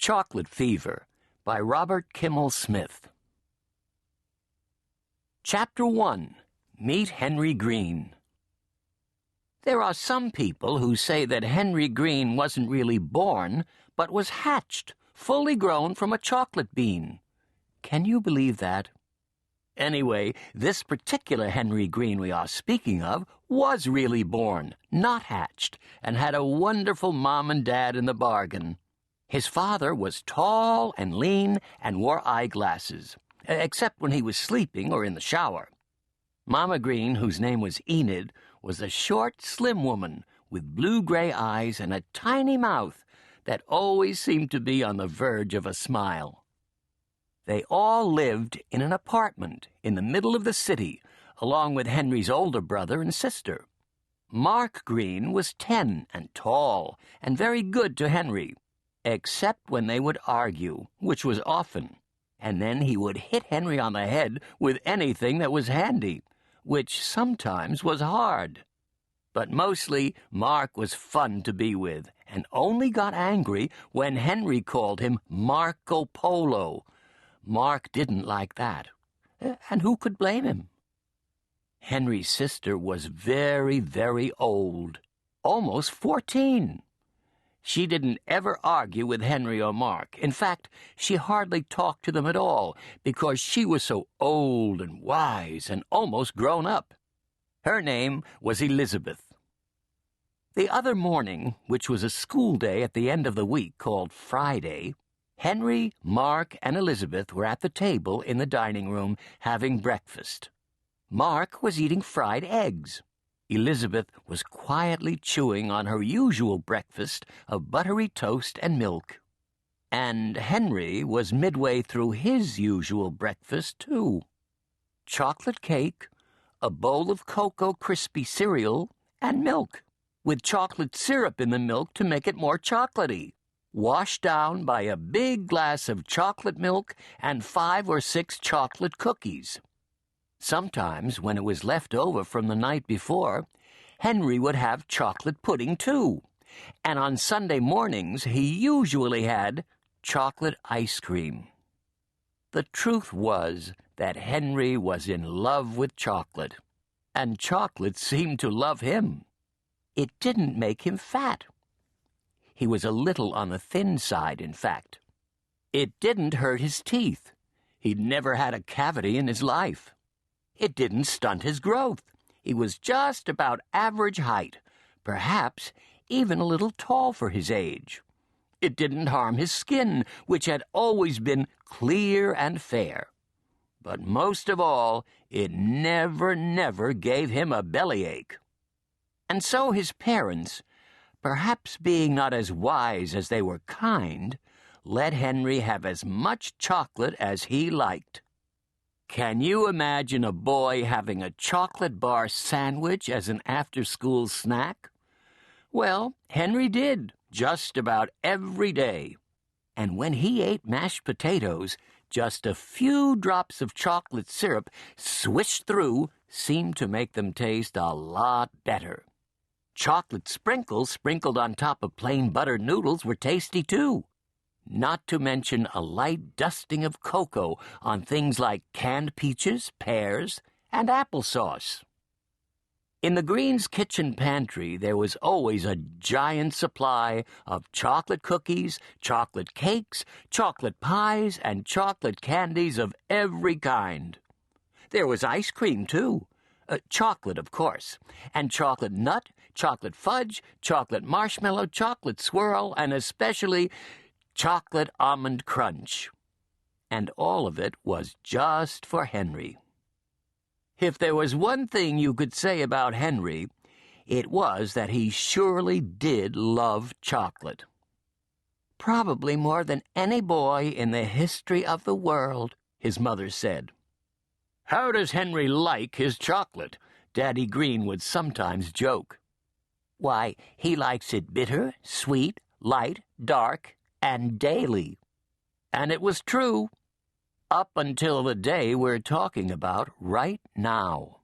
Chocolate Fever by Robert Kimmel Smith. Chapter 1. Meet Henry Green. There are some people who say that Henry Green wasn't really born, but was hatched, fully grown from a chocolate bean. Can you believe that? Anyway, this particular Henry Green we are speaking of was really born, not hatched, and had a wonderful mom and dad in the bargain. His father was tall and lean and wore eyeglasses, except when he was sleeping or in the shower. Mama Green, whose name was Enid, was a short, slim woman with blue-gray eyes and a tiny mouth that always seemed to be on the verge of a smile. They all lived in an apartment in the middle of the city, along with Henry's older brother and sister. Mark Green was 10 and tall and very good to Henry, except when they would argue, which was often, and then he would hit Henry on the head with anything that was handy, which sometimes was hard. But mostly, Mark was fun to be with, and only got angry when Henry called him Marco Polo. Mark didn't like that, and who could blame him? Henry's sister was very, very old, almost 14. She didn't ever argue with Henry or Mark. In fact, she hardly talked to them at all because she was so old and wise and almost grown up. Her name was Elizabeth. The other morning, which was a school day at the end of the week called Friday, Henry, Mark, and Elizabeth were at the table in the dining room having breakfast. Mark was eating fried eggs. Elizabeth was quietly chewing on her usual breakfast of buttery toast and milk. And Henry was midway through his usual breakfast, too. Chocolate cake, a bowl of Cocoa Crispy cereal, and milk, with chocolate syrup in the milk to make it more chocolatey, washed down by a big glass of chocolate milk and 5 or 6 chocolate cookies. Sometimes, when it was left over from the night before, Henry would have chocolate pudding, too. And on Sunday mornings, he usually had chocolate ice cream. The truth was that Henry was in love with chocolate, and chocolate seemed to love him. It didn't make him fat. He was a little on the thin side, in fact. It didn't hurt his teeth. He'd never had a cavity in his life. It didn't stunt his growth. He was just about average height, perhaps even a little tall for his age. It didn't harm his skin, which had always been clear and fair. But most of all, it never gave him a bellyache. And so his parents, perhaps being not as wise as they were kind, let Henry have as much chocolate as he liked. Can you imagine a boy having a chocolate bar sandwich as an after-school snack? Well, Henry did, just about every day. And when he ate mashed potatoes, just a few drops of chocolate syrup swished through seemed to make them taste a lot better. Chocolate sprinkles sprinkled on top of plain buttered noodles were tasty, too. Not to mention a light dusting of cocoa on things like canned peaches, pears, and applesauce. In the Greens' kitchen pantry, there was always a giant supply of chocolate cookies, chocolate cakes, chocolate pies, and chocolate candies of every kind. There was ice cream, too. Chocolate, of course, and chocolate nut, chocolate fudge, chocolate marshmallow, chocolate swirl, and especially chocolate almond crunch. And all of it was just for Henry. If there was one thing you could say about Henry, it was that he surely did love chocolate. Probably more than any boy in the history of the world, his mother said. "How does Henry like his chocolate?" Daddy Green would sometimes joke. "Why, he likes it bitter, sweet, light, dark, and daily." And it was true, up until the day we're talking about right now.